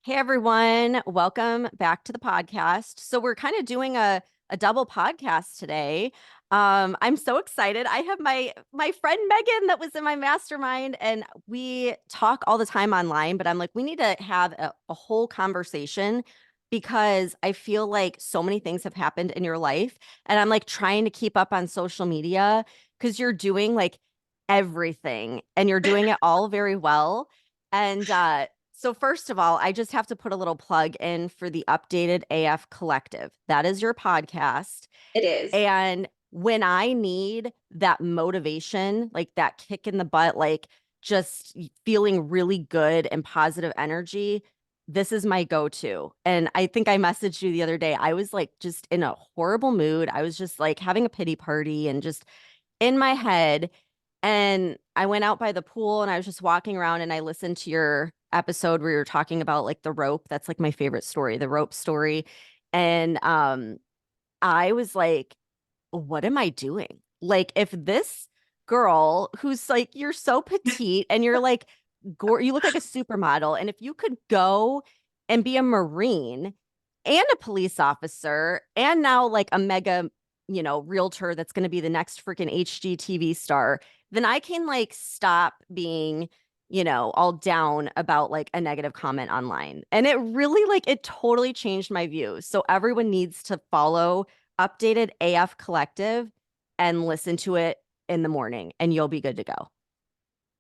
Hey everyone, welcome back to the podcast. So we're kind of doing a double podcast today. I'm so excited. I have my friend Megan that was in my mastermind, and we talk all the time online, but I'm like, we need to have a whole conversation because I feel like so many things have happened in your life, and I'm like trying to keep up on social media because you're doing like everything and you're doing it all very well. And so first of all, I just have to put a little plug in for the Updated AF Collective. That is your podcast. It is. And when I need that motivation, like that kick in the butt, like just feeling really good and positive energy, this is my go-to. And I think I messaged you the other day. I was like just in a horrible mood. I was just like having a pity party and just in my head. And I went out by the pool and I was just walking around and I listened to your episode where you're talking about like the rope. That's like my favorite story, the rope story. And I was like, what am I doing? Like if this girl who's like you're so petite and you're like you look like a supermodel, and if you could go and be a Marine and a police officer and now like a mega, realtor that's going to be the next freaking HGTV star, then I can like stop being, all down about like a negative comment online. And it really like it totally changed my view. So everyone needs to follow Updated AF Collective and listen to it in the morning and you'll be good to go.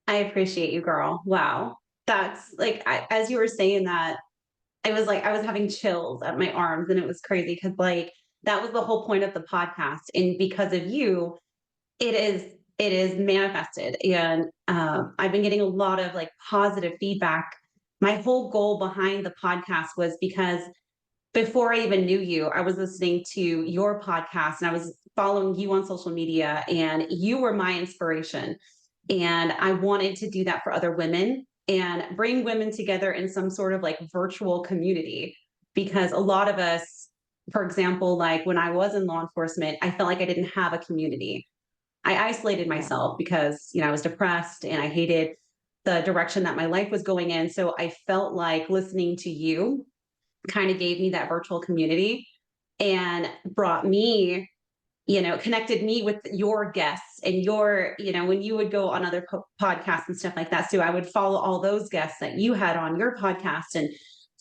I appreciate you, girl. Wow. That's like, as you were saying that, I was having chills at my arms and it was crazy because, like, that was the whole point of the podcast. And because of you, it is manifested. And I've been getting a lot of like positive feedback. My whole goal behind the podcast was because before I even knew you, I was listening to your podcast and I was following you on social media, and you were my inspiration. And I wanted to do that for other women and bring women together in some sort of like virtual community. Because a lot of us, for example, like when I was in law enforcement, I felt like I didn't have a community. I isolated Yeah. myself because, I was depressed and I hated the direction that my life was going in. So I felt like listening to you kind of gave me that virtual community and brought me, connected me with your guests and when you would go on other podcasts and stuff like that. So I would follow all those guests that you had on your podcast. And,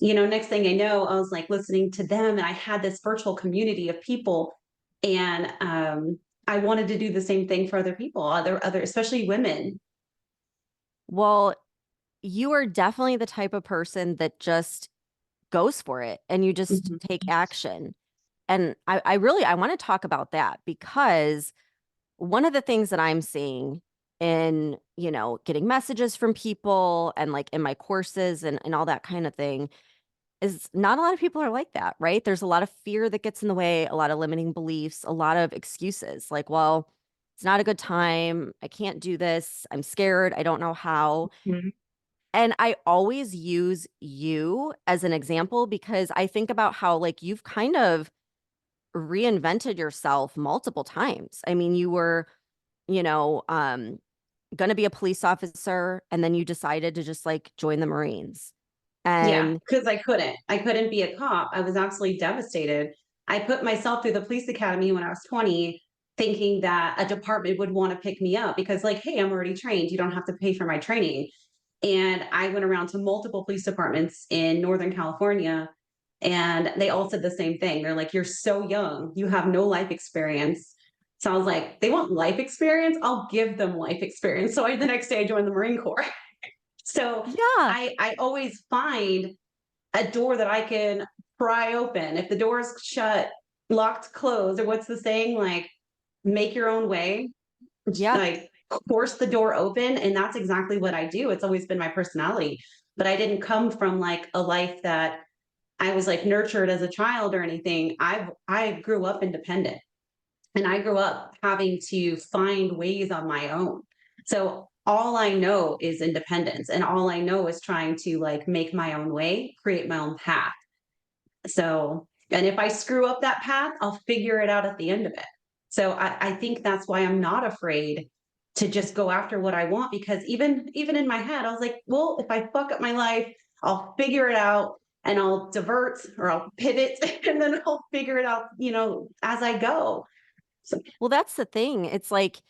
next thing I know, I was like listening to them and I had this virtual community of people. And I wanted to do the same thing for other people, especially women. Well, you are definitely the type of person that just goes for it and you just Mhm. take action. And I really I want to talk about that because one of the things that I'm seeing in, getting messages from people and like in my courses and all that kind of thing is not a lot of people are like that, right? There's a lot of fear that gets in the way, a lot of limiting beliefs, a lot of excuses like, well, it's not a good time. I can't do this. I'm scared. I don't know how. Mhm. And I always use you as an example because I think about how like you've kind of reinvented yourself multiple times. I mean, you were, you know, um, going to be a police officer and then you decided to just like join the Marines. Yeah, And because I couldn't be a cop. I was absolutely devastated. I put myself through the police academy when I was 20, thinking that a department would want to pick me up because, like, hey, I'm already trained. You don't have to pay for my training. And I went around to multiple police departments in Northern California, and they all said the same thing. They're like, you're so young, you have no life experience. So I was like, they want life experience? I'll give them life experience. So the next day I joined the Marine Corps. So yeah, I always find a door that I can pry open. If the door is shut, locked, closed, or what's the saying? Like, make your own way, yeah, like force the door open. And that's exactly what I do. It's always been my personality. But I didn't come from like a life that I was like nurtured as a child or anything. I grew up independent and I grew up having to find ways on my own. So all I know is independence and all I know is trying to like make my own way, create my own path. So, and if I screw up that path, I'll figure it out at the end of it. So I think that's why I'm not afraid to just go after what I want, because even in my head, I was like, well, if I fuck up my life, I'll figure it out. and I'll divert or I'll pivot and then I'll figure it out, as I go. So Well, that's the thing. It's like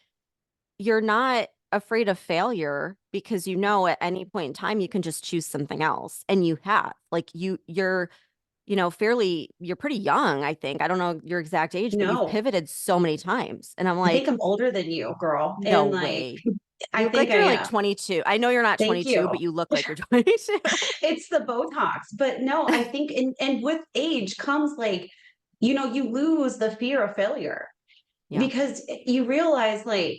you're not afraid of failure because you know at any point in time you can just choose something else. And you have. Like you're you're pretty young, I think. I don't know your exact age, but you've no, pivoted so many times. And I'm I think like, I'm older than you, girl. no And like, way. I You look think like I you're like am. 22. I know you're not Thank 22, you. but you look like you're 22. It's the Botox. But no, I think and with age comes like, you lose the fear of failure Yeah, because you realize like,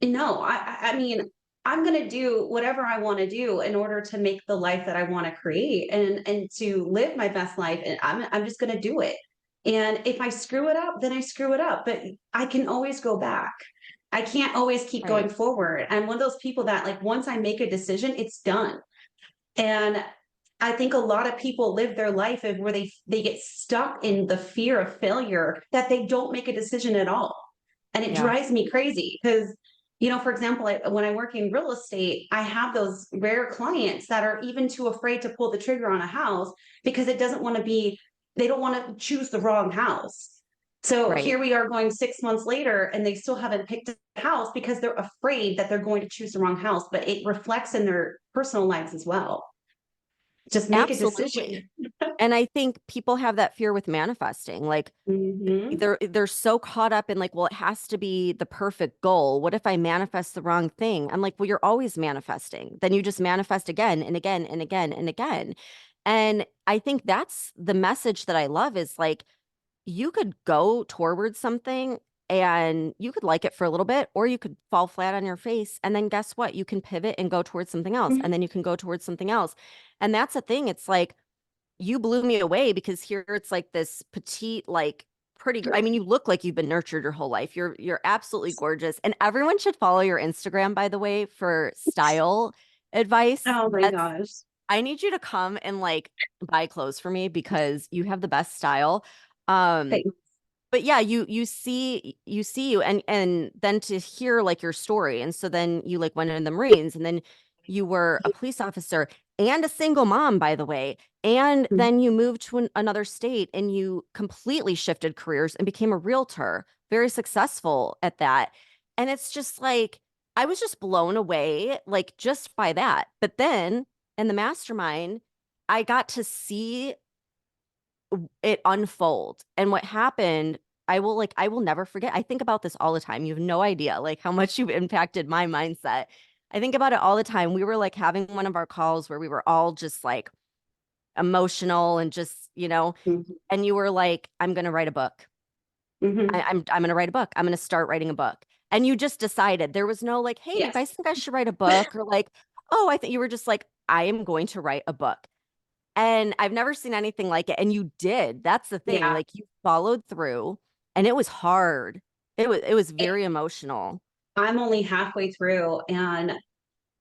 no, I mean, I'm gonna do whatever I want to do in order to make the life that I want to create and to live my best life. And I'm just gonna do it. And if I screw it up, then I screw it up. But I can always go back. I can't always keep going right. forward. I'm one of those people that like once I make a decision, it's done. And I think a lot of people live their life where they get stuck in the fear of failure that they don't make a decision at all. And it Yeah, drives me crazy because, for example, when I work in real estate, I have those rare clients that are even too afraid to pull the trigger on a house because they don't want to choose the wrong house. So right. here we are going 6 months later, and they still haven't picked a house because they're afraid that they're going to choose the wrong house, but it reflects in their personal lives as well. Just make a Absolutely. decision. And I think people have that fear with manifesting. Like Hmm. they're so caught up in like, well, it has to be the perfect goal. What if I manifest the wrong thing? I'm like, well, you're always manifesting. Then you just manifest again and again and again and again. And I think that's the message that I love is like you could go towards something and you could like it for a little bit, or you could fall flat on your face. And then guess what? You can pivot and go towards something else. And then you can go towards something else. And that's the thing. It's like you blew me away because here it's like this petite, like pretty. I mean, you look like you've been nurtured your whole life. You're absolutely gorgeous. And everyone should follow your Instagram, by the way, for style advice. Oh my That's gosh. I need you to come and like buy clothes for me because you have the best style. Um, Thanks. but yeah, you see you and then to hear like your story. And so then you like went in the Marines and then you were a police officer and a single mom, by the way. And then you moved to another state and you completely shifted careers and became a realtor, very successful at that. And it's just like I was just blown away, like just by that. But then in the mastermind, I got to see it unfold. And what happened, I will never forget. I think about this all the time. You have no idea like how much you've impacted my mindset. I think about it all the time. We were like having one of our calls where we were all just like emotional and just, Mhm. and you were like, I'm gonna write a book. Mhm. I'm gonna write a book. I'm gonna start writing a book. And you just decided there was no like, hey, do you Yes. guys think I should write a book? Or like, oh, I think you were just like, I am going to write a book. And I've never seen anything like it. And you did. That's the thing. Yeah. Like you followed through and it was hard. It was It, very emotional. I'm only halfway through, and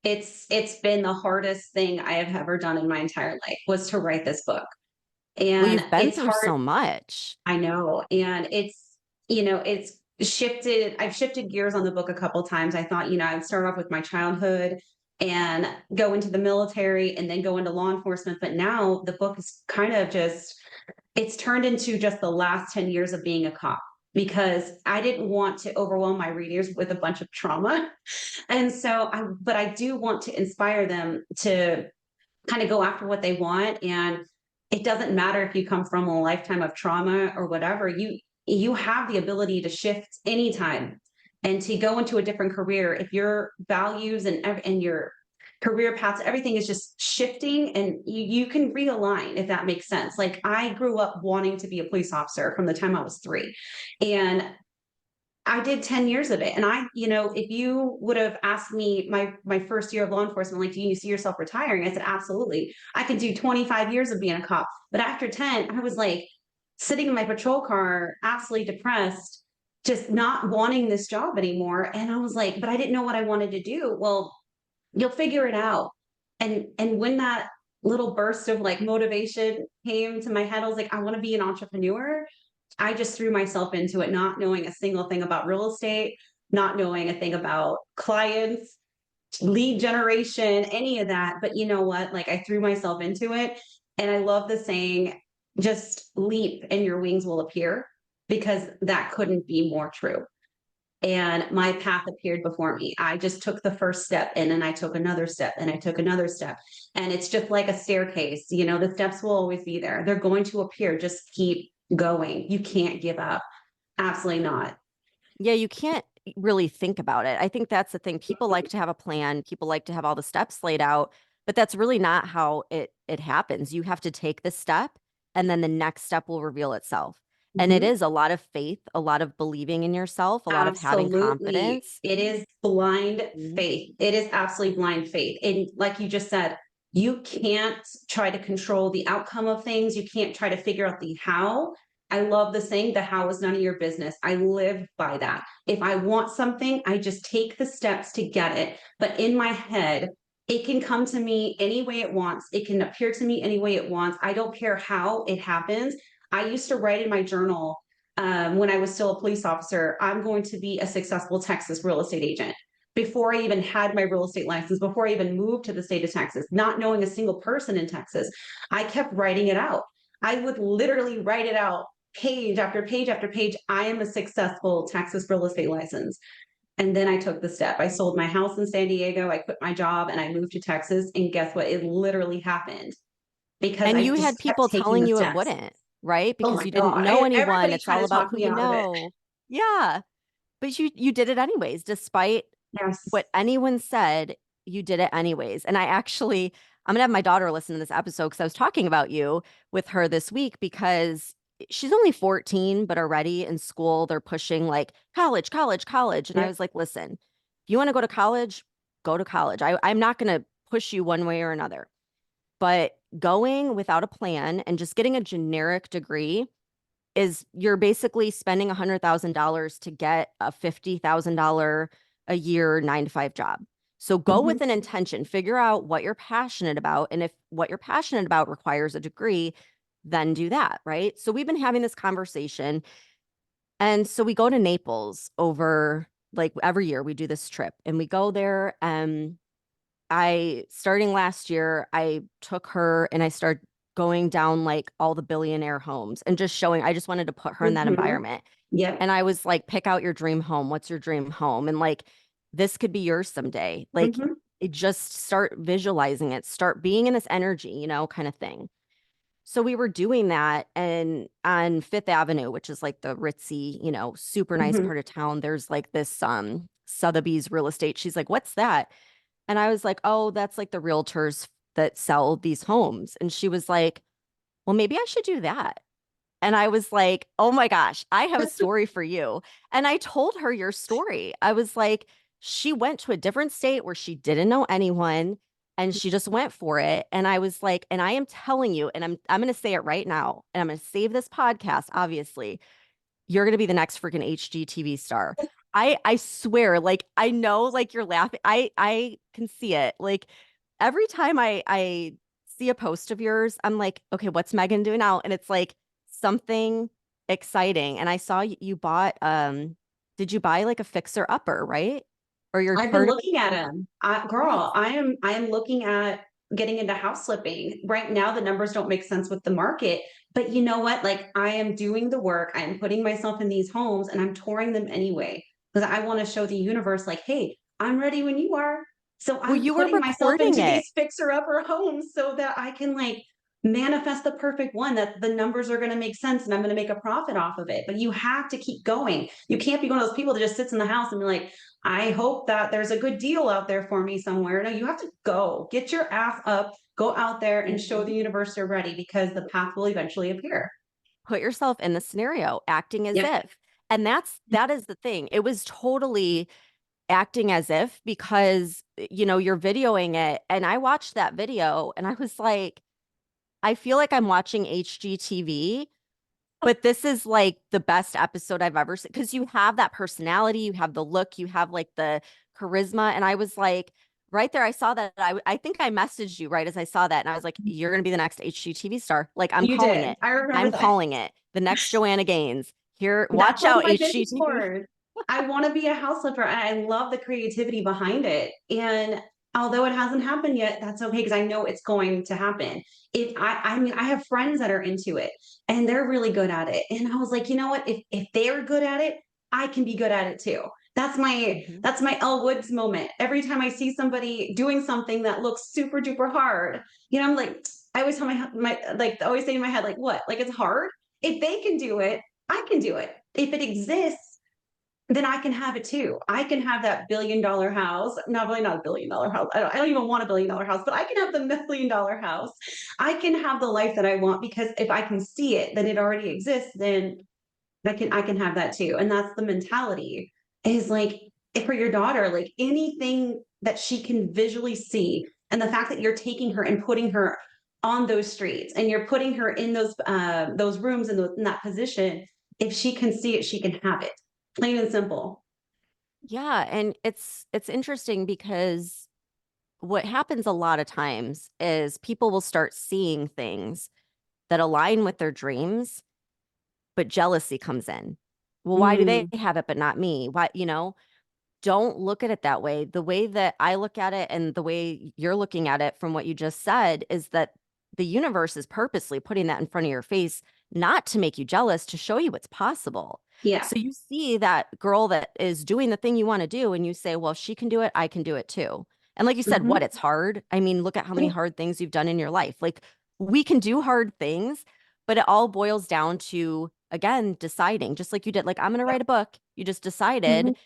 it's been the hardest thing I have ever done in my entire life was to write this book. Well, And you've been it's through hard. so much. I know. And it's shifted. I've shifted gears on the book a couple times. I thought, I'd start off with my childhood and go into the military and then go into law enforcement. But now the book is kind of it's turned into just the last 10 years of being a cop because I didn't want to overwhelm my readers with a bunch of trauma. And so but I do want to inspire them to kind of go after what they want. And it doesn't matter if you come from a lifetime of trauma or whatever, you have the ability to shift anytime and to go into a different career if your values and your career paths, everything is just shifting, and you can realign if that makes sense. Like I grew up wanting to be a police officer from the time I was 3, and I did 10 years of it. And if you would have asked me my first year of law enforcement, like, do you see yourself retiring? I said, absolutely. I could do 25 years of being a cop. But after 10, I was like sitting in my patrol car, absolutely depressed, just not wanting this job anymore. And I was like, but I didn't know what I wanted to do. Well, you'll figure it out. And when that little burst of like motivation came to my head, I was like, I want to be an entrepreneur. I just threw myself into it, not knowing a single thing about real estate, not knowing a thing about clients, lead generation, any of that. But you know what? Like I threw myself into it. And I love the saying, just leap and your wings will appear, because that couldn't be more true. And my path appeared before me. I just took the first step, and then I took another step, and I took another step. And it's just like a staircase, the steps will always be there. They're going to appear. Just keep going. You can't give up. Absolutely not. Yeah, you can't really think about it. I think that's the thing. People like to have a plan. People like to have all the steps laid out, but that's really not how it happens. You have to take the step and then the next step will reveal itself. And it Mhm. is a lot of faith, a lot of believing in yourself, a lot of having Absolutely. confidence. It is blind Mhm. faith. It is absolutely blind faith. And like you just said, you can't try to control the outcome of things. You can't try to figure out the how. I love the saying, the how is none of your business. I live by that. If I want something, I just take the steps to get it. But in my head, it can come to me any way it wants. It can appear to me any way it wants. I don't care how it happens. I used to write in my journal, when I was still a police officer, I'm going to be a successful Texas real estate agent. Before I even had my real estate license, before I even moved to the state of Texas, not knowing a single person in Texas, I kept writing it out. I would literally write it out page after page after page. I am a successful Texas real estate license. And then I took the step. I sold my house in San Diego. I quit my job and I moved to Texas. And guess what? It literally happened because And I you just had kept people taking telling the you it steps. wouldn't, right? Oh Because my you didn't God. know anyone. Everybody It's tried all to about talk who me you out of it. know. Yeah. But you did it anyways, despite Yes. what anyone said, you did it anyways. And I'm gonna have my daughter listen to this episode because I was talking about you with her this week because she's only 14, but already in school, they're pushing like college, college, college. And I Yep. was like, listen, if you want to go to college. I'm not gonna push you one way or another. But going without a plan and just getting a generic degree is you're basically spending $100,000 to get a $50,000 a year 9 to 5 job. So go Mhm. with an intention, figure out what you're passionate about. And if what you're passionate about requires a degree, then do that. Right. So we've been having this conversation. And so we go to Naples over like every year we do this trip and we go there. And starting last year, I took her and I started going down like all the billionaire homes and just showing, I just wanted to put her in that Mhm. environment. Yep. And I was like, pick out your dream home. What's your dream home? And like, this could be yours someday. Like, Mhm. it just start visualizing it, start being in this energy, kind of thing. So we were doing that. And on Fifth Avenue, which is like the ritzy, super nice Mhm. part of town, there's like this Sotheby's real estate. She's like, what's that? And I was like, oh, that's like the realtors that sell these homes. And she was like, well, maybe I should do that. And I was like, oh my gosh, I have a story for you. And I told her your story. I was like, she went to a different state where she didn't know anyone and she just went for it. And I was like, and I am telling you, and I'm going to say it right now, and I'm going to save this podcast, obviously. You're gonna be the next freaking HGTV star. I swear, like I know, like you're laughing. I can see it. Like every time I see a post of yours, I'm like, okay, what's Megan doing now? And it's like something exciting. And I saw you bought did you buy like a fixer upper, right? Or you're I've been turning looking at him. Girl, nice. I am looking at getting into house flipping. Right now, the numbers don't make sense with the market. But you know what? Like, I am doing the work. I am putting myself in these homes and I'm touring them anyway because I want to show the universe, like, hey, I'm ready when you are. So Well, I'm you were putting myself recording into it. these fixer-upper homes so that I can like manifest the perfect one, that the numbers are going to make sense and I'm going to make a profit off of it. But you have to keep going. You can't be one of those people that just sits in the house and be like, I hope that there's a good deal out there for me somewhere. No, you have to go. Get your ass up, go out there and show the Mhm. universe you're ready, because the path will eventually appear. Put yourself in the scenario, acting as Yep. if. And that is the thing. It was totally acting as if because you're videoing it and I watched that video and I was like, I feel like I'm watching HGTV, but this is like the best episode I've ever seen because you have that personality, you have the look, you have like the charisma. And I was like, right there, I saw that. I think I messaged you right as I saw that. And I was like, you're going to be the next HGTV star. Like, I'm You calling did. it. I remember I'm that. calling it. The next Joanna Gaines. Here, That's watch on out, my vision HGTV. board. I want to be a house flipper. And I love the creativity behind it. And although it hasn't happened yet, that's okay because I know it's going to happen. If I mean, I have friends that are into it and they're really good at it. And I was like, you know what? If they're good at it, I can be good at it too. Mhm. That's my Elle Woods moment. Every time I see somebody doing something that looks super duper hard, I'm like, I always tell my like always say in my head, like, what? Like it's hard. If they can do it, I can do it. If it exists, then I can have it too. I can have that $1 billion house. Not really, not $1 billion house. I don't even want $1 billion house, but I can have the $1 million house. I can have the life that I want because if I can see it, then it already exists. Then I can have that too. And that's the mentality. Is like for your daughter, like anything that she can visually see, and the fact that you're taking her and putting her on those streets, and you're putting her in those rooms in that position. If she can see it, she can have it. Plain and simple. Yeah, and it's interesting because what happens a lot of times is people will start seeing things that align with their dreams, but jealousy comes in. Well, why do they Mm, have it but not me? Why, don't look at it that way. The way that I look at it and the way you're looking at it from what you just said is that the universe is purposely putting that in front of your face, not to make you jealous, to show you what's possible. yeah. So you see that girl that is doing the thing you want to do, and you say, well, if she can do it, I can do it too. And like you said, what? Mhm. It's hard. I mean, look at how many hard things you've done in your life. Like we can do hard things, but it all boils down to, again, deciding, just like you did. Like, I'm going to write a book. You just Mhm. decided,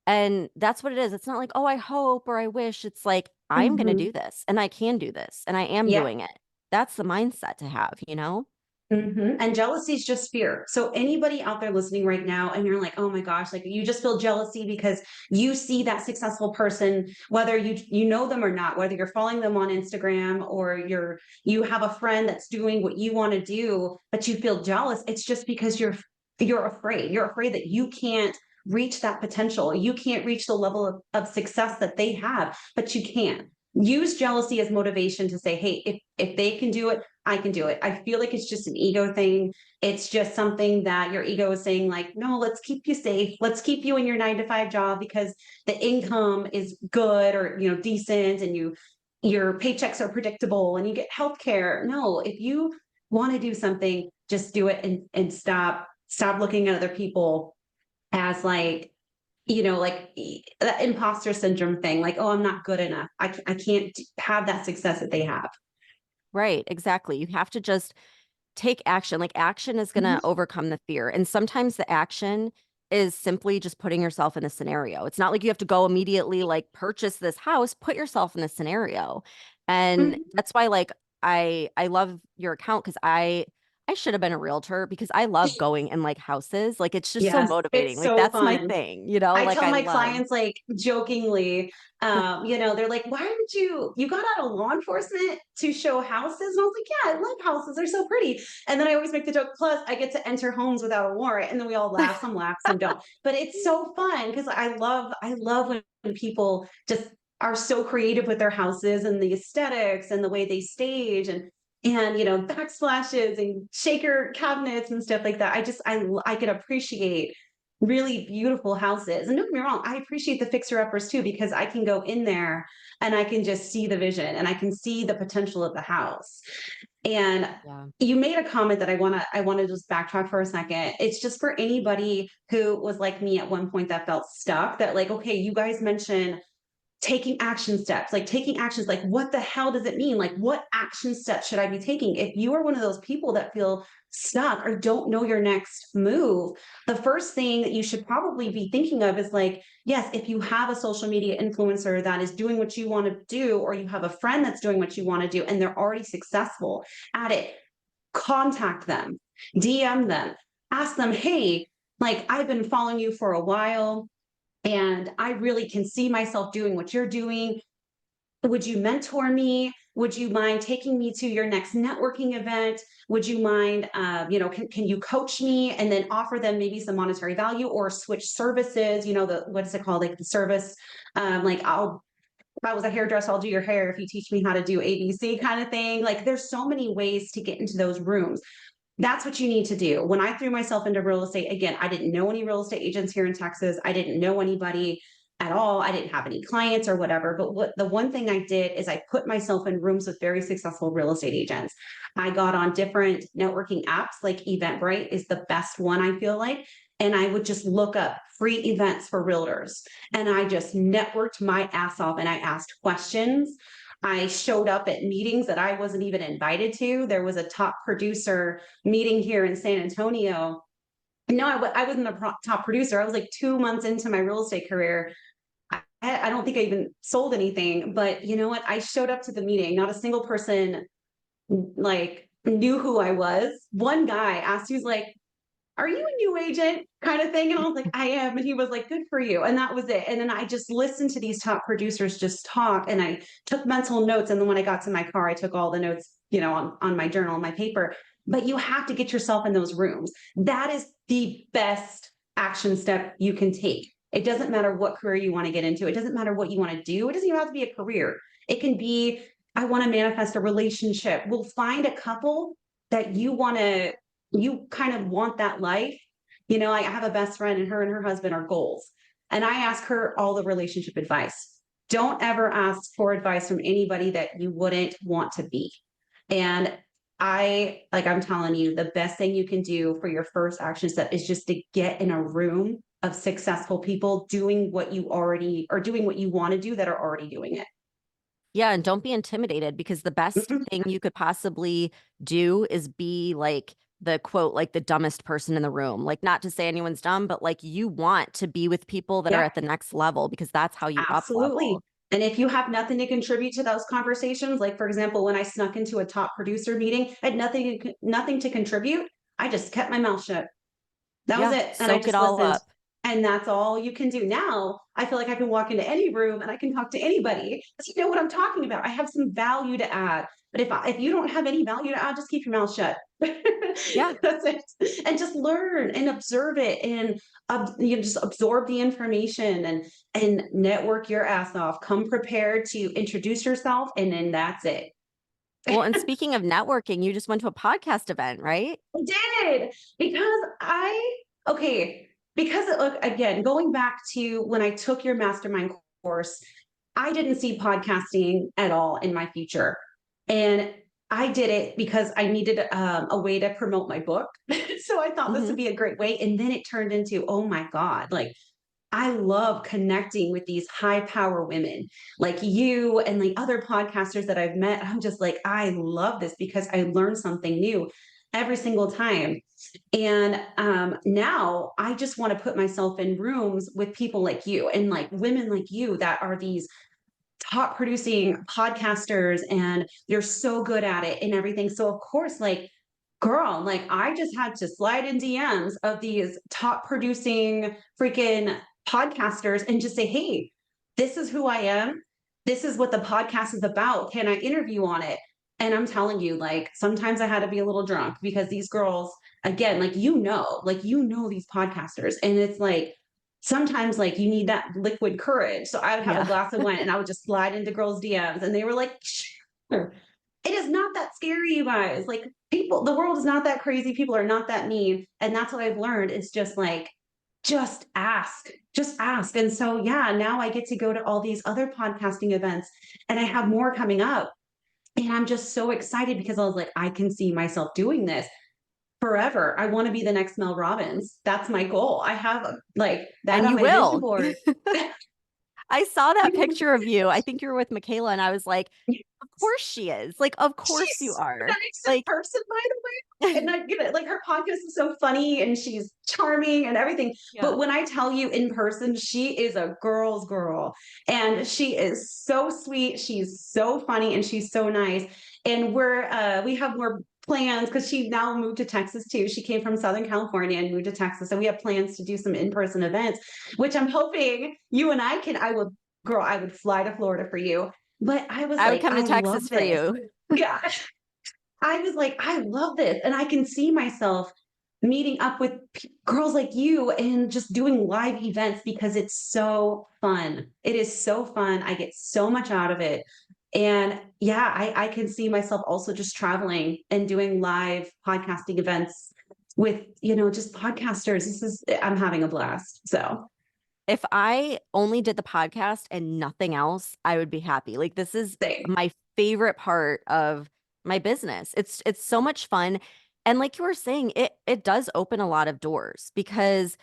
and that's what it is. It's not like, oh, I hope or I wish. It's like, I'm going to Mhm. do this and I can do this and I am Yep. doing it. That's the mindset to have, you know? And jealousy is just fear. So anybody out there listening right now, and you're like, oh my gosh, like you just feel jealousy because you see that successful person, whether you know them or not, whether you're following them on Instagram or you have a friend that's doing what you want to do, but you feel jealous. It's just because you're afraid. You're afraid that you can't reach that potential. You can't reach the level of success that they have, but you can. Use jealousy as motivation to say, hey, if they can do it, I can do it. I feel like it's just an ego thing. It's just something that your ego is saying, like, no, let's keep you safe. Let's keep you in your 9 to 5 job because the income is good or decent, and your paychecks are predictable and you get health care. No, if you want to do something, just do it, and stop looking at other people as like that imposter syndrome thing, like, oh, I'm not good enough. I can't have that success that they have. Right. Exactly. You have to just take action. Like action is going Mhm. to overcome the fear. And sometimes the action is simply just putting yourself in a scenario. It's not like you have to go immediately like purchase this house, put yourself in the scenario. And Mhm. that's why like I love your account because I should have been a realtor because I love going in like houses. Like it's just so Yes, motivating. it's Like so that's my fun. thing, I like tell I my love. clients, like, jokingly, they're like, "Why did you got out of law enforcement to show houses?" And I was like, "Yeah, I love houses. They're so pretty." And then I always make the joke, plus I get to enter homes without a warrant. And then we all laugh. Some laugh, some don't. But it's so fun because I love when people just are so creative with their houses and the aesthetics and the way they stage, and backsplashes and shaker cabinets and stuff like that. I can appreciate really beautiful houses. And don't get me wrong, I appreciate the fixer uppers too, because I can go in there and I can just see the vision and I can see the potential of the house. And Yeah. you made a comment that I want to just backtrack for a second. It's just for anybody who was like me at one point that felt stuck, that like, okay, you guys mentioned taking action steps, like taking actions, like what the hell does it mean? Like what action steps should I be taking? If you are one of those people that feel stuck or don't know your next move, the first thing that you should probably be thinking of is like, yes, if you have a social media influencer that is doing what you want to do, or you have a friend that's doing what you want to do and they're already successful at it, contact them, DM them, ask them, hey, like I've been following you for a while and I really can see myself doing what you're doing. Would you mentor me? Would you mind taking me to your next networking event? Would you mind, can you coach me, and then offer them maybe some monetary value or switch services? What is it called? Like the service, like if I was a hairdresser, I'll do your hair if you teach me how to do ABC kind of thing. Like there's so many ways to get into those rooms. That's what you need to do. When I threw myself into real estate, again, I didn't know any real estate agents here in Texas. I didn't know anybody. at all. I didn't have any clients or whatever. But what the one thing I did is I put myself in rooms with very successful real estate agents. I got on different networking apps, like Eventbrite is the best one, I feel like. And I would just look up free events for realtors. And I just networked my ass off and I asked questions. I showed up at meetings that I wasn't even invited to. There was a top producer meeting here in San Antonio. No, I wasn't a top producer. I was like 2 months into my real estate career. I don't think I even sold anything, but you know what? I showed up to the meeting. Not a single person like knew who I was. One guy asked, he was like, "Are you a new agent?" kind of thing. And I was like, "I am." And he was like, "Good for you." And that was it. And then I just listened to these top producers just talk and I took mental notes. And then when I got to my car, I took all the notes, on my journal, on my paper. But you have to get yourself in those rooms. That is the best action step you can take. It doesn't matter what career you want to get into. It doesn't matter what you want to do. It doesn't even have to be a career. It can be, I want to manifest a relationship. We'll find a couple that you kind of want that life. I have a best friend and her husband are goals. And I ask her all the relationship advice. Don't ever ask for advice from anybody that you wouldn't want to be. And I'm telling you, the best thing you can do for your first action step is just to get in a room of successful people doing what you already or doing what you want to do that are already doing it. Yeah, and don't be intimidated because the best Mhm. thing you could possibly do is be like the quote, like the dumbest person in the room. Like, not to say anyone's dumb, but like you want to be with people that are Yeah, at the next level because that's how you up absolutely. level. And if you have nothing to contribute to those conversations, like for example, when I snuck into a top producer meeting, I had nothing to contribute. I just kept my mouth shut. That was Yeah, it. And I soak it just all listened. up. And that's all you can do. Now I feel like I can walk into any room and I can talk to anybody because you know what I'm talking about. I have some value to add. But if you don't have any value to add, just keep your mouth shut. Yeah. That's it. And just learn and observe it and just absorb the information and network your ass off. Come prepared to introduce yourself, and then that's it. Well, and speaking of networking, you just went to a podcast event, right? I did because okay, because look, again, going back to when I took your mastermind course, I didn't see podcasting at all in my future. And I did it because I needed a way to promote my book. So I thought this Hmm. would be a great way. And then it turned into, oh my God, like I love connecting with these high power women like you and the other podcasters that I've met. I'm just like, I love this because I learn something new every single time. And now I just want to put myself in rooms with people like you and like women like you that are these top producing podcasters and they're so good at it and everything. So, of course, like, girl, like I just had to slide in DMs of these top producing freaking podcasters and just say, hey, this is who I am. This is what the podcast is about. Can I interview on it? And I'm telling you, like, sometimes I had to be a little drunk because these girls, again, like, these podcasters. And it's like, sometimes like you need that liquid courage. So I would have a Yeah. glass of wine and I would just slide into girls' DMs and they were like, sure. It is not that scary, you guys. Like people, the world is not that crazy. People are not that mean. And that's what I've learned is just like, just ask, just ask. And so, yeah, now I get to go to all these other podcasting events and I have more coming up. And I'm just so excited because I was like, I can see myself doing this forever. I want to be the next Mel Robbins. That's my goal. I have like that And on you my vision will. board. I saw that picture of you. I think you were with Michaela, and I was like, of course she is. Like, of course you She's a are. nice in Like, person, by the way. And I get it. Like her podcast is so funny and she's charming and everything. yeah. But when I tell you in person, she is a girl's girl. And she is so sweet. She's so funny and she's so nice. And we have more plans because she now moved to Texas too. She came from Southern California and moved to Texas. So we have plans to do some in-person events, which I'm hoping you and I would fly to Florida for you. But I was I would like, come to I love Texas for this. you. Yeah. I was like, I love this. And I can see myself meeting up with girls like you and just doing live events because it's so fun. It is so fun. I get so much out of it. And yeah, I can see myself also just traveling and doing live podcasting events with, just podcasters. I'm having a blast. So If I only did the podcast and nothing else, I would be happy. Like this is Same. my favorite part of my business. It's so much fun. And like you were saying, it does open a lot of doors because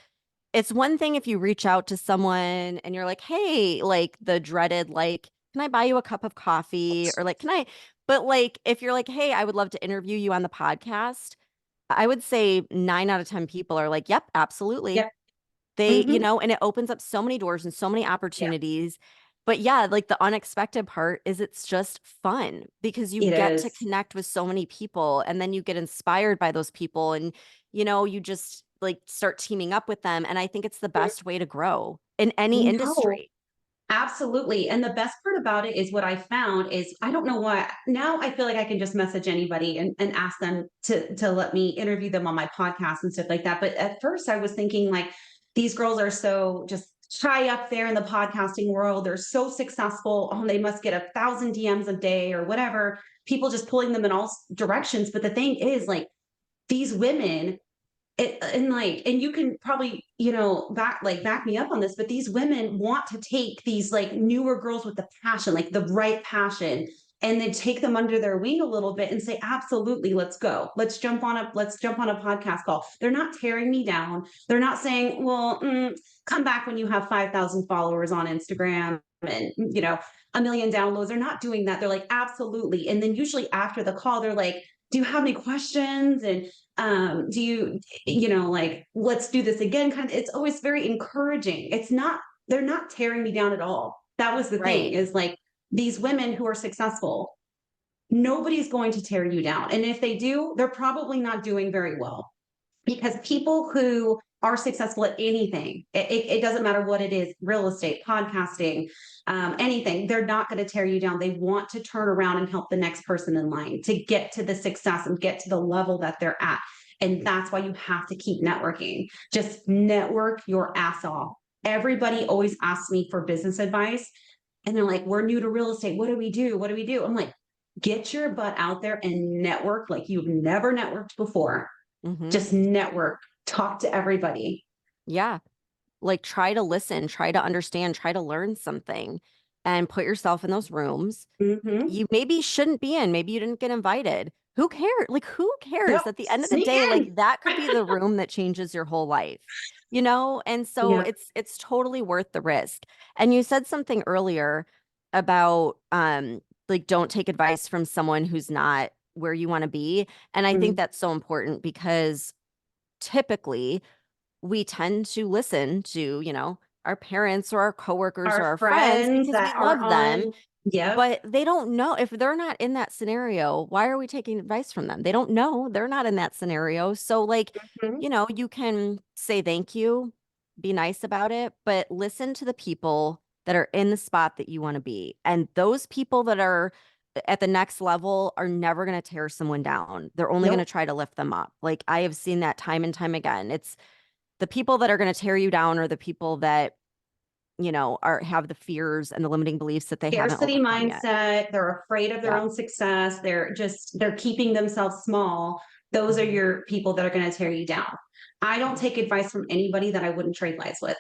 it's one thing if you reach out to someone and you're like, "Hey," like the dreaded like, "Can I buy you a cup of coffee?" or like, "Can I?" But like if you're like, "Hey, I would love to interview you on the podcast." I would say 9 out of 10 people are like, "Yep, absolutely." Yep. They, Hmm. and it opens up so many doors and so many Yeah, opportunities. But yeah, like the unexpected part is it's just fun because you it get to is. connect with so many people and then you get inspired by those people and you just like start teaming up with them. And I think it's the best way to grow in any No, industry. absolutely. And the best part about it is what I found is I don't know why now I feel like I can just message anybody and ask them to let me interview them on my podcast and stuff like that. But at first I was thinking like these girls are so just shy up there in the podcasting world. They're so successful. Oh, they must get 1,000 DMs a day or whatever. People just pulling them in all directions. But the thing is, like, these women and you can probably back me up on this, but these women want to take these like newer girls with the passion, like the right passion, and then take them under their wing a little bit and say, absolutely, let's go, let's jump on a podcast call. They're not tearing me down. They're not saying, well, come back when you have 5,000 followers on Instagram and 1 million downloads. They're not doing that. They're like, absolutely. And then usually after the call they're like, do you have any questions? And do you, like, let's do this again, kind of. It's always very encouraging. It's not, they're not tearing me down at all. That was the thing, Right. is like, these women who are successful, nobody's going to tear you down, and if they do, they're probably not doing very well, because people who are successful at anything, it doesn't matter what it is, real estate, podcasting, anything, they're not going to tear you down. They want to turn around and help the next person in line to get to the success and get to the level that they're at. And that's why you have to keep networking. Just network your ass off. Everybody always asks me for business advice, and they're like, we're new to real estate. What do we do? What do we do? I'm like, get your butt out there and network like you've never networked before. Hmm. Just network, talk to everybody. Yeah. Like try to listen, try to understand, try to learn something and put yourself in those rooms Mhm. you maybe shouldn't be in. Maybe you didn't get invited. Who cares? Like, who cares? Yep, At the end of the sneak day, in. like that could be the room that changes your whole life, And so Yeah. it's totally worth the risk. And you said something earlier about like don't take advice from someone who's not where you want to be. And I think Mhm. that's so important because typically we tend to listen to, our parents or our coworkers or Our our friends friends because we that are love them on. Yep. but they don't know if they're not in that scenario, why are we taking advice from them? They don't know. They're not in that scenario. So, like, Mhm. you can say thank you, be nice about it, but listen to the people that are in the spot that you want to be. And those people that are at the next level are never going to tear someone down. They're only going to Nope. try to lift them up. Like, I have seen that time and time again. It's the people that are going to tear you down are the people that are have the fears and the limiting beliefs that they haven't Scarcity overcome yet. mindset. They're afraid of their Yep. own success. They're keeping themselves small. Those are Mhm. your people that are going to tear you down. I don't Mhm. take advice from anybody that I wouldn't trade lives with.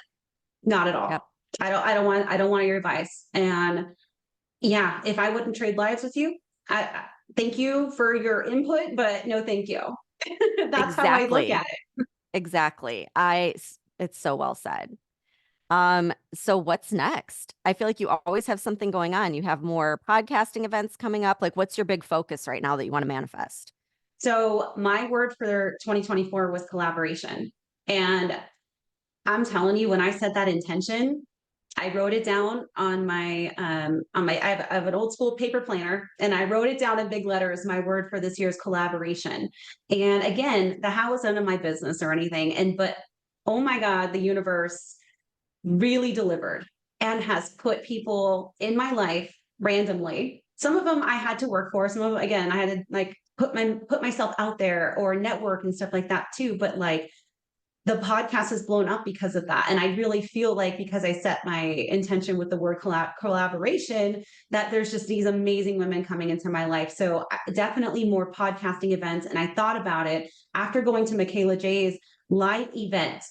Not at Yep. all. I don't want your advice. And yeah, if I wouldn't trade lives with you, I thank you for your input, but no thank you. That's how I look Exactly. at it. Exactly. It's so well said. So what's next? I feel like you always have something going on. You have more podcasting events coming up. Like, what's your big focus right now that you want to manifest? So my word for 2024 was collaboration. And I'm telling you, when I said that intention, I wrote it down I have an old school paper planner, and I wrote it down in big letters. My word for this year is collaboration. And again, the how is none of my business or anything. But oh my God, the universe really delivered and has put people in my life randomly. Some of them I had to work for. Some of them, again, I had to like put myself out there or network and stuff like that too. But like, the podcast has blown up because of that. And I really feel like, because I set my intention with the word collaboration, that there's just these amazing women coming into my life. So definitely more podcasting events. And I thought about it after going to Michaela J's live event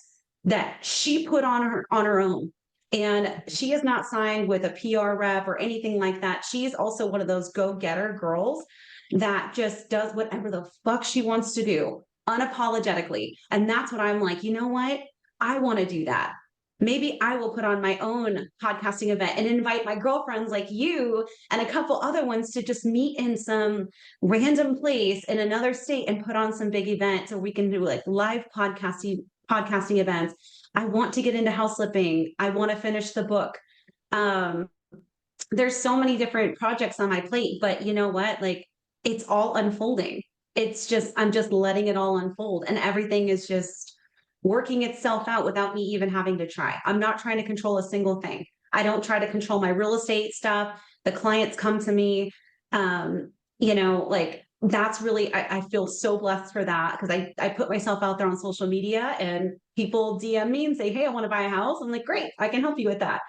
that she put on her own. And she is not signed with a PR rep or anything like that. She's also one of those go-getter girls that just does whatever the fuck she wants to do unapologetically. And that's what I'm like, you know what? I want to do that. Maybe I will put on my own podcasting event and invite my girlfriends like you and a couple other ones to just meet in some random place in another state and put on some big event so we can do like live podcasting events. I want to get into house flipping. I want to finish the book. Um, there's so many different projects on my plate, but you know what? Like it's all unfolding. It's just, I'm just letting it all unfold and everything is just working itself out without me even having to try. I'm not trying to control a single thing. I don't try to control my real estate stuff. The clients come to me. Like that's really, I feel so blessed for that because I put myself out there on social media and people DM me and say, hey, I want to buy a house. I'm like, great, I can help you with that.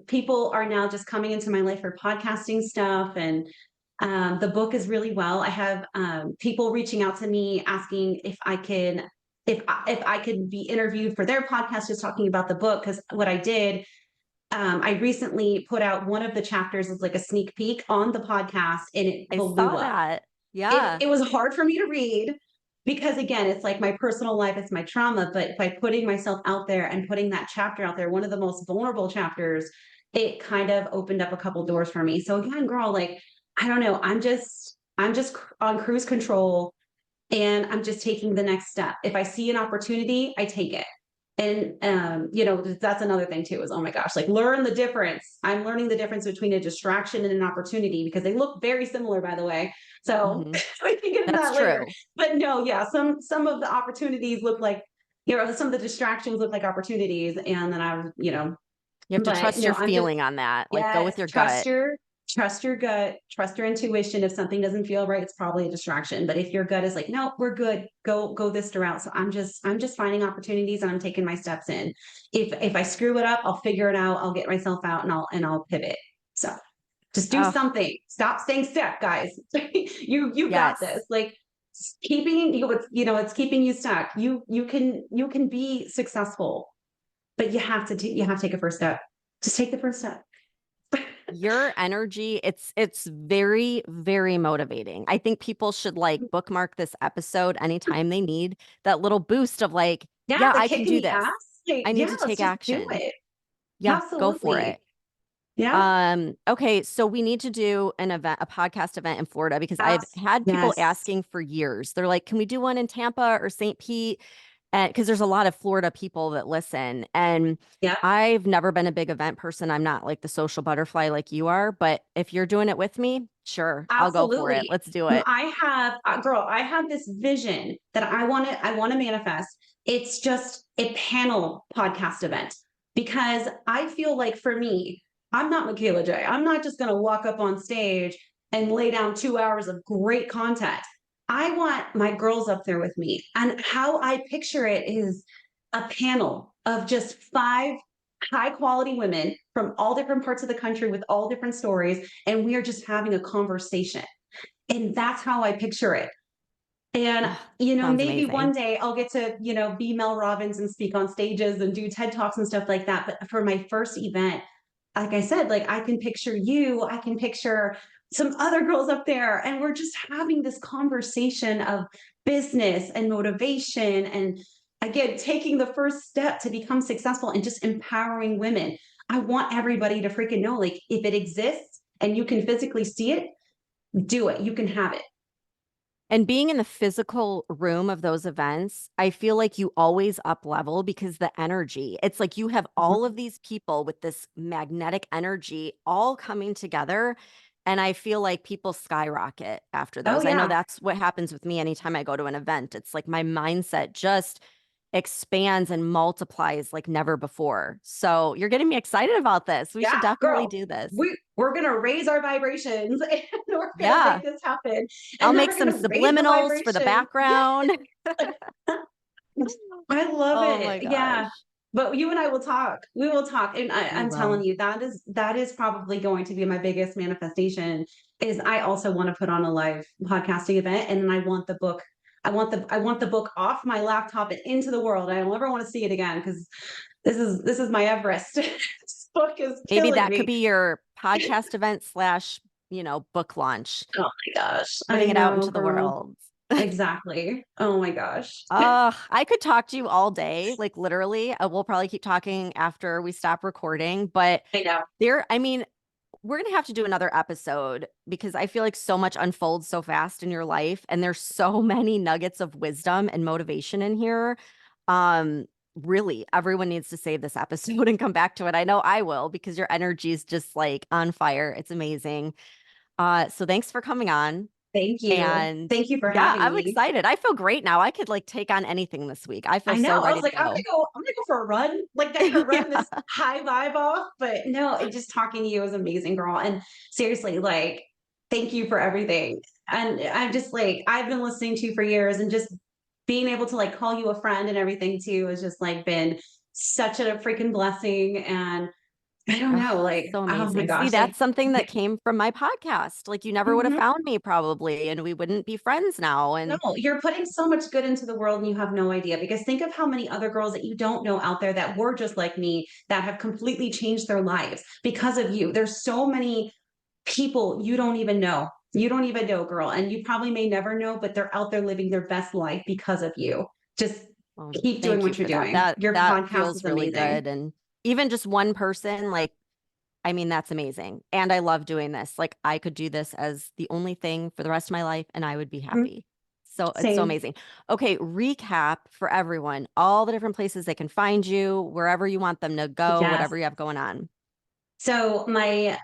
People are now just coming into my life for podcasting stuff and the book is really well. I have people reaching out to me asking if I could be interviewed for their podcast, just talking about the book. Because what I did, I recently put out one of the chapters as like a sneak peek on the podcast, and it I blew saw up. that. It Yeah. it was hard for me to read because again, it's like my personal life, it's my trauma. But by putting myself out there and putting that chapter out there, one of the most vulnerable chapters, it kind of opened up a couple doors for me. So again, girl, like I don't know, I'm just on cruise control and I'm just taking the next step. If I see an opportunity, I take it. And that's another thing too, is oh my gosh, like learn the difference. I'm learning the difference between a distraction and an opportunity because they look very similar, by the way. So Hmm. we can get into That's that later. true. But no, yeah, some of the opportunities look like, some of the distractions look like opportunities. And then You have to but trust no, your I'm just feeling on that. Like go with yes, your gut. trust your gut, trust your intuition. If something doesn't feel right, it's probably a distraction. But if your gut is like, no, we're good, go this route. So I'm just finding opportunities and I'm taking my steps in. If I screw it up, I'll figure it out. I'll get myself out and I'll pivot. So just do Oh, something. Stop staying stuck, guys. You got yes. this. Like keeping you, it's keeping you stuck. You can be successful, but you have to take a first step. Just take the first step. Your energy, it's very, very motivating. I think people should like bookmark this episode anytime they need that little boost of like, Yeah, yeah, the I can kick in do the this. ass. Like, I need yeah, to let's take just do action. it. Yeah, go for it. Absolutely. Yeah. Okay, so we need to do an event, a podcast event in Florida because I've had people Yes. asking for years. They're like, can we do one in Tampa or St. Pete? And because there's a lot of Florida people that listen. And Yeah. I've never been a big event person. I'm not like the social butterfly like you are, but if you're doing it with me, sure, I'll go for it. Absolutely. Let's do it. I have this vision that I want to manifest. It's just a panel podcast event because I feel like for me, I'm not Michaela J. I'm not just going to walk up on stage and lay down 2 hours of great content. I want my girls up there with me. And how I picture it is a panel of just five high quality women from all different parts of the country with all different stories. And we are just having a conversation. And that's how I picture it. And, Oh, sounds maybe one amazing. day I'll get to, be Mel Robbins and speak on stages and do TED Talks and stuff like that. But for my first event, like I said, like I can picture you, I can picture some other girls up there, and we're just having this conversation of business and motivation. And again, taking the first step to become successful and just empowering women. I want everybody to freaking know like, if it exists and you can physically see it, do it. You can have it. And being in the physical room of those events, I feel like you always up level because the energy, it's like you have all Mhm. of these people with this magnetic energy all coming together. And I feel like people skyrocket after Oh, those. I know yeah. that's what happens with me anytime I go to an event. It's like my mindset just expands and multiplies like never before. So you're getting me excited about this. We should Yeah, definitely girl. do this. We're gonna raise our vibrations and we're gonna Yeah. make this happen. I'll And then make we're some gonna raise the subliminals for the vibration. Yeah. background. I love Oh it. my Yeah. gosh. But you and I will talk. We will talk. And We I'm telling will. you, that is probably going to be my biggest manifestation is I also want to put on a live podcasting event and then I want the book. I want the book off my laptop and into the world. I don't ever want to see it again because this is my Everest. This book is Maybe killing that could me. be your podcast event slash, book launch, Oh my gosh. I putting it out know, into the girl. world. Exactly. Oh my gosh. I could talk to you all day, like literally. We'll probably keep talking after we stop recording, but I know. I mean, we're gonna have to do another episode because I feel like so much unfolds so fast in your life, and there's so many nuggets of wisdom and motivation in here. Um, Really, everyone needs to save this episode and come back to it. I know I will because your energy is just like on fire. It's amazing. So thanks for coming on. Thank you. And Thank you for yeah, having I'm me. excited. I feel great now. I could like take on anything this week. I feel I so know. I was ready to like, go. I'm gonna go for a run. Like I'm gonna run Yeah. this high vibe off. But no, it just talking to you was amazing, girl. And seriously, like, thank you for everything. And I'm just like, I've been listening to you for years and just being able to like call you a friend and everything too has just like been such a freaking blessing. And I don't Oh, know, like, so oh my amazing. See, gosh, like that's something that came from my podcast. Like you never would have mhm. found me probably, and we wouldn't be friends now. No, And you're putting so much good into the world and you have no idea because think of how many other girls that you don't know out there that were just like me that have completely changed their lives because of you. There's so many people you don't even know. You don't even know, girl, and you probably may never know, but they're out there living their best life because of you. Just well, keep doing thank you what you're for that. doing. Your That podcast is feels really amazing. good. And even just one person, like, I mean, that's amazing. And I love doing this. Like I could do this as the only thing for the rest of my life and I would be Mhm. happy. So it's so Same. amazing. Okay, recap for everyone, all the different places they can find you, wherever you want them to go, Yes. whatever you have going on. So my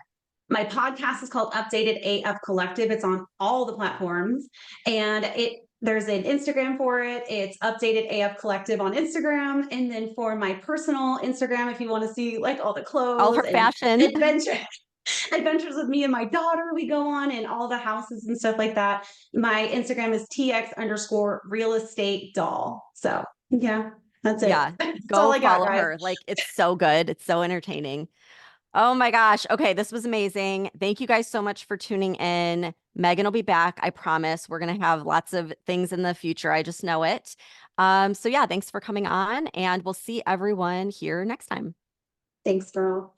podcast is called Updated AF Collective. It's on all the platforms, and it there's an Instagram for it. It's Updated AF Collective on Instagram, and then for my personal Instagram, if you want to see like all the All her clothes and fashion. adventure adventures with me and my daughter, we go on and all the houses and stuff like that. My Instagram is tx underscore real estate doll. So yeah, that's it. Yeah, That's all go I got, follow guys. her. Like it's so good. It's so entertaining. Oh my gosh. Okay, this was amazing. Thank you guys so much for tuning in. Megan will be back. I promise. We're going to have lots of things in the future. I just know it. So yeah, thanks for coming on and we'll see everyone here next time. Thanks, girl.